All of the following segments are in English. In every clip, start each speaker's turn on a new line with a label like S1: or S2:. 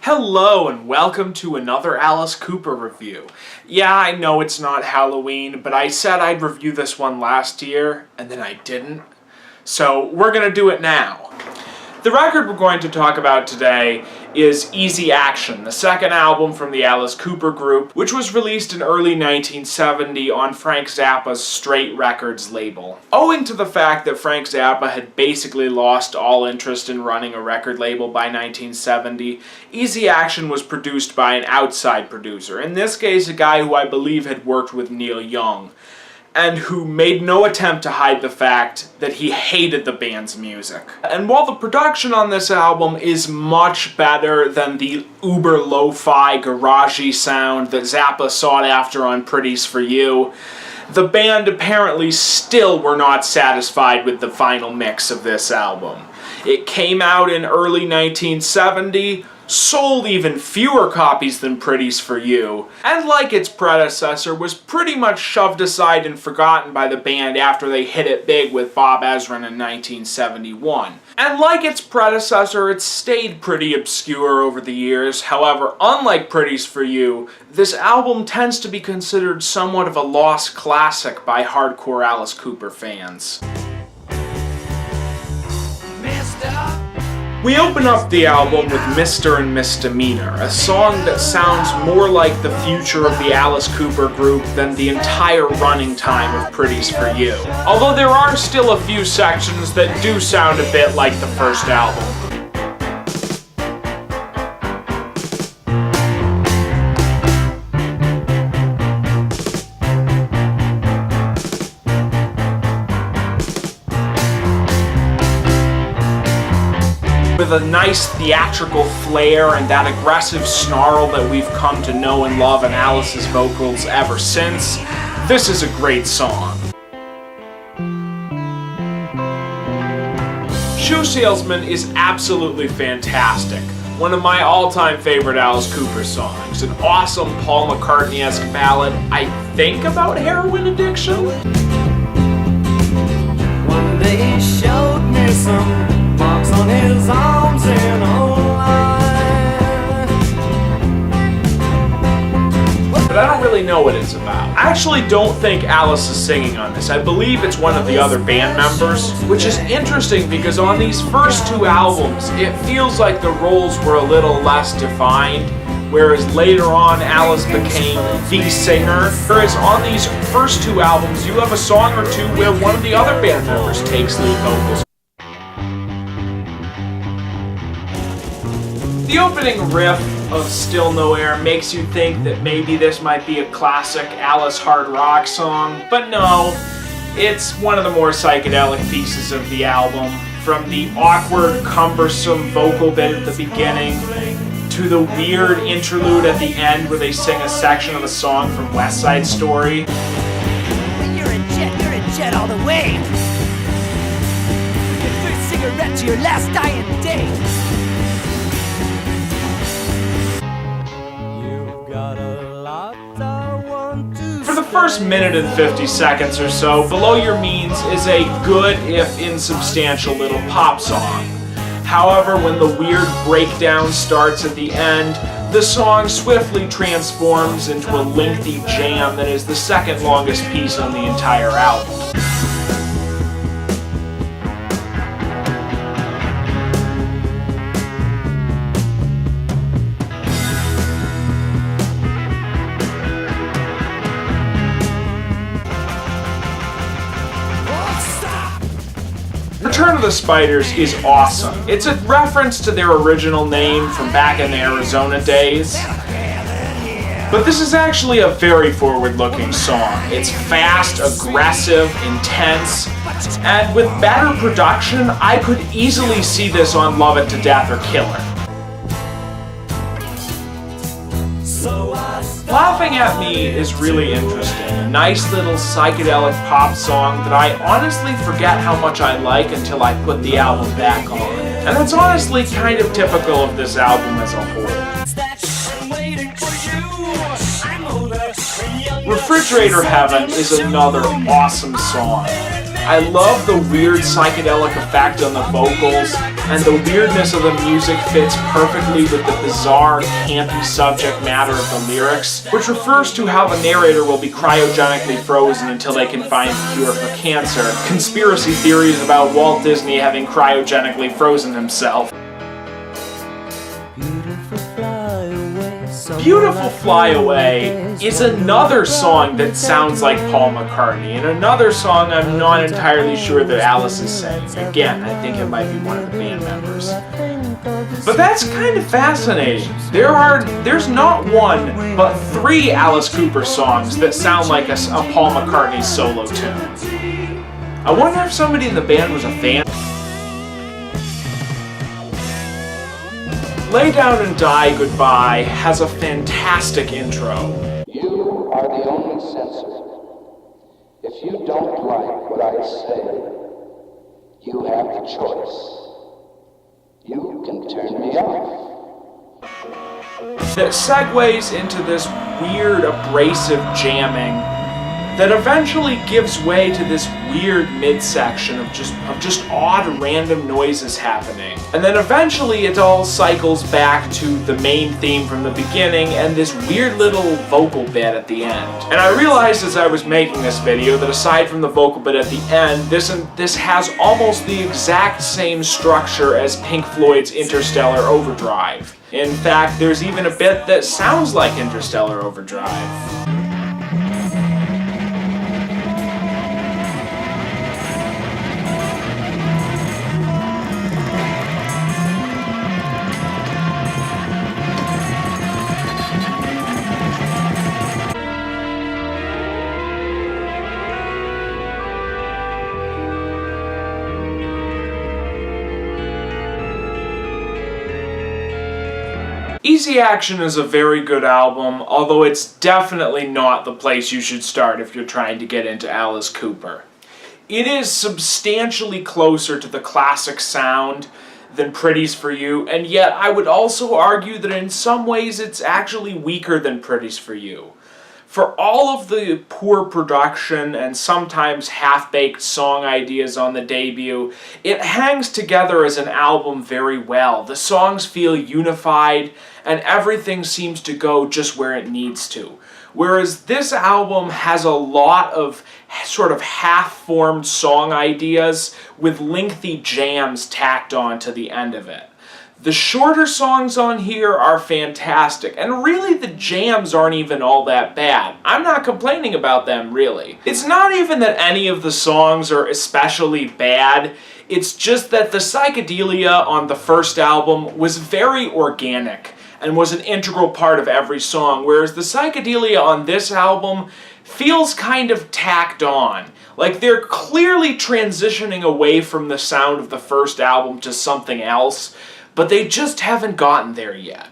S1: Hello and welcome to another Alice Cooper review. Yeah, I know it's not Halloween, but I said I'd review this one last year, and then I didn't. So we're gonna do it now. The record we're going to talk about today is Easy Action, the second album from the Alice Cooper Group, which was released in early 1970 on Frank Zappa's Straight Records label. Owing to the fact that Frank Zappa had basically lost all interest in running a record label by 1970, Easy Action was produced by an outside producer, in this case a guy who I believe had worked with Neil Young, and who made no attempt to hide the fact that he hated the band's music. And while the production on this album is much better than the uber lo-fi garagey sound that Zappa sought after on Pretty's For You, the band apparently still were not satisfied with the final mix of this album. It came out in early 1970, sold even fewer copies than Pretty's For You, and like its predecessor, was pretty much shoved aside and forgotten by the band after they hit it big with Bob Ezrin in 1971. And like its predecessor, it stayed pretty obscure over the years. However, unlike Pretty's For You, this album tends to be considered somewhat of a lost classic by hardcore Alice Cooper fans. We open up the album with Mr. and Misdemeanor, a song that sounds more like the future of the Alice Cooper Group than the entire running time of Pretty's For You. Although there are still a few sections that do sound a bit like the first album. With a nice theatrical flair and that aggressive snarl that we've come to know and love in Alice's vocals ever since, this is a great song. Shoe Salesman is absolutely fantastic. One of my all-time favorite Alice Cooper songs. An awesome Paul McCartney-esque ballad, I think about heroin addiction?
S2: One day he showed me some marks on his arms and
S1: But I don't really know what it's about. I actually don't think Alice is singing on this. I believe it's one of the other band members, which is interesting because on these first two albums, it feels like the roles were a little less defined, whereas later on Alice became the singer. Whereas on these first two albums, you have a song or two where one of the other band members takes lead vocals. The opening riff of Still No Air makes you think that maybe this might be a classic Alice hard rock song, but no, it's one of the more psychedelic pieces of the album. From the awkward, cumbersome vocal bit at the beginning, to the weird interlude at the end where they sing a section of a song from West Side Story.
S2: you're a jet all the way. Your first cigarette to your last dying day.
S1: For the first minute and 50 seconds or so, Below Your Means is a good, if insubstantial, little pop song. However, when the weird breakdown starts at the end, the song swiftly transforms into a lengthy jam that is the second longest piece on the entire album. Return of the Spiders is awesome. It's a reference to their original name from back in the Arizona days. But this is actually a very forward-looking song. It's fast, aggressive, intense, and with better production, I could easily see this on Love It to Death or Killer. Laughing at Me is really interesting. A nice little psychedelic pop song that I honestly forget how much I like until I put the album back on. And that's honestly kind of typical of this album as a whole. Refrigerator Heaven is another awesome song. I love the weird psychedelic effect on the vocals, and the weirdness of the music fits perfectly with the bizarre, campy subject matter of the lyrics, which refers to how the narrator will be cryogenically frozen until they can find a cure for cancer. Conspiracy theories about Walt Disney having cryogenically frozen himself. Beautiful Flyaway is another song that sounds like Paul McCartney, and another song I'm not entirely sure that Alice is saying. Again, I think it might be one of the band members. But that's kind of fascinating. There's not one, but 3 Alice Cooper songs that sound like a Paul McCartney solo tune. I wonder if somebody in the band was a fan. Lay Down and Die Goodbye has a fantastic intro.
S3: You are the only censor. If you don't like what I say, you have the choice. You can turn me off.
S1: That segues into this weird abrasive jamming that eventually gives way to this weird midsection of just odd random noises happening. And then eventually it all cycles back to the main theme from the beginning and this weird little vocal bit at the end. And I realized as I was making this video that aside from the vocal bit at the end, this has almost the exact same structure as Pink Floyd's Interstellar Overdrive. In fact, there's even a bit that sounds like Interstellar Overdrive. Easy Action is a very good album, although it's definitely not the place you should start if you're trying to get into Alice Cooper. It is substantially closer to the classic sound than Pretty's For You, and yet I would also argue that in some ways it's actually weaker than Pretty's For You. For all of the poor production and sometimes half-baked song ideas on the debut, it hangs together as an album very well. The songs feel unified, and everything seems to go just where it needs to. Whereas this album has a lot of sort of half-formed song ideas with lengthy jams tacked on to the end of it. The shorter songs on here are fantastic, and really the jams aren't even all that bad. I'm not complaining about them, really. It's not even that any of the songs are especially bad, it's just that the psychedelia on the first album was very organic and was an integral part of every song, whereas the psychedelia on this album feels kind of tacked on. Like they're clearly transitioning away from the sound of the first album to something else, but they just haven't gotten there yet.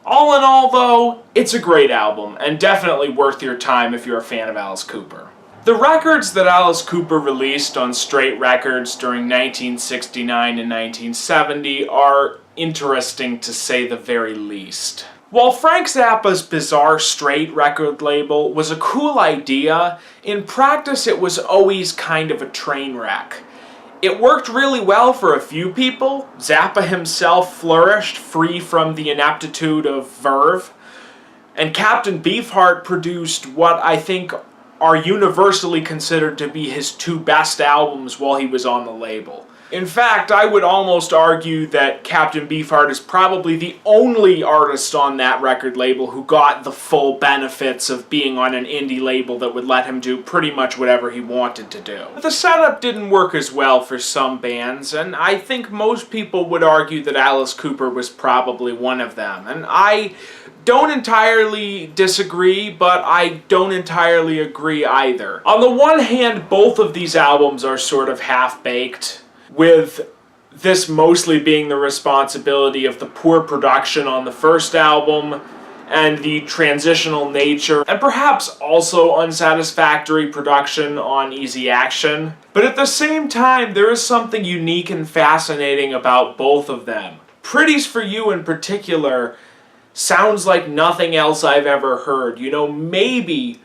S1: All in all, though, it's a great album, and definitely worth your time if you're a fan of Alice Cooper. The records that Alice Cooper released on Straight Records during 1969 and 1970 are interesting to say the very least. While Frank Zappa's bizarre Straight record label was a cool idea, in practice it was always kind of a train wreck. It worked really well for a few people. Zappa himself flourished free from the ineptitude of Verve. And Captain Beefheart produced what I think are universally considered to be his 2 best albums while he was on the label. In fact, I would almost argue that Captain Beefheart is probably the only artist on that record label who got the full benefits of being on an indie label that would let him do pretty much whatever he wanted to do. The setup didn't work as well for some bands, and I think most people would argue that Alice Cooper was probably one of them. And I don't entirely disagree, but I don't entirely agree either. On the one hand, both of these albums are sort of half-baked, with this mostly being the responsibility of the poor production on the first album and the transitional nature and perhaps also unsatisfactory production on Easy Action. But at the same time, there is something unique and fascinating about both of them. Pretty's For You in particular sounds like nothing else I've ever heard. You know, maybe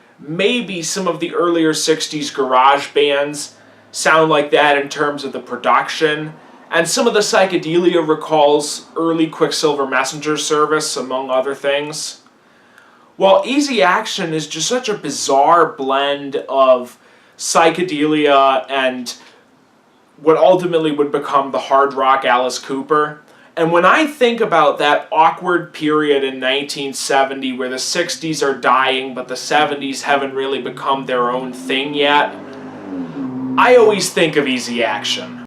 S1: some of the earlier 60s garage bands sound like that in terms of the production, and some of the psychedelia recalls early Quicksilver Messenger service, among other things. Well, Easy Action is just such a bizarre blend of psychedelia and what ultimately would become the hard rock Alice Cooper. And when I think about that awkward period in 1970 where the 60s are dying but the 70s haven't really become their own thing yet, I always think of Easy Action.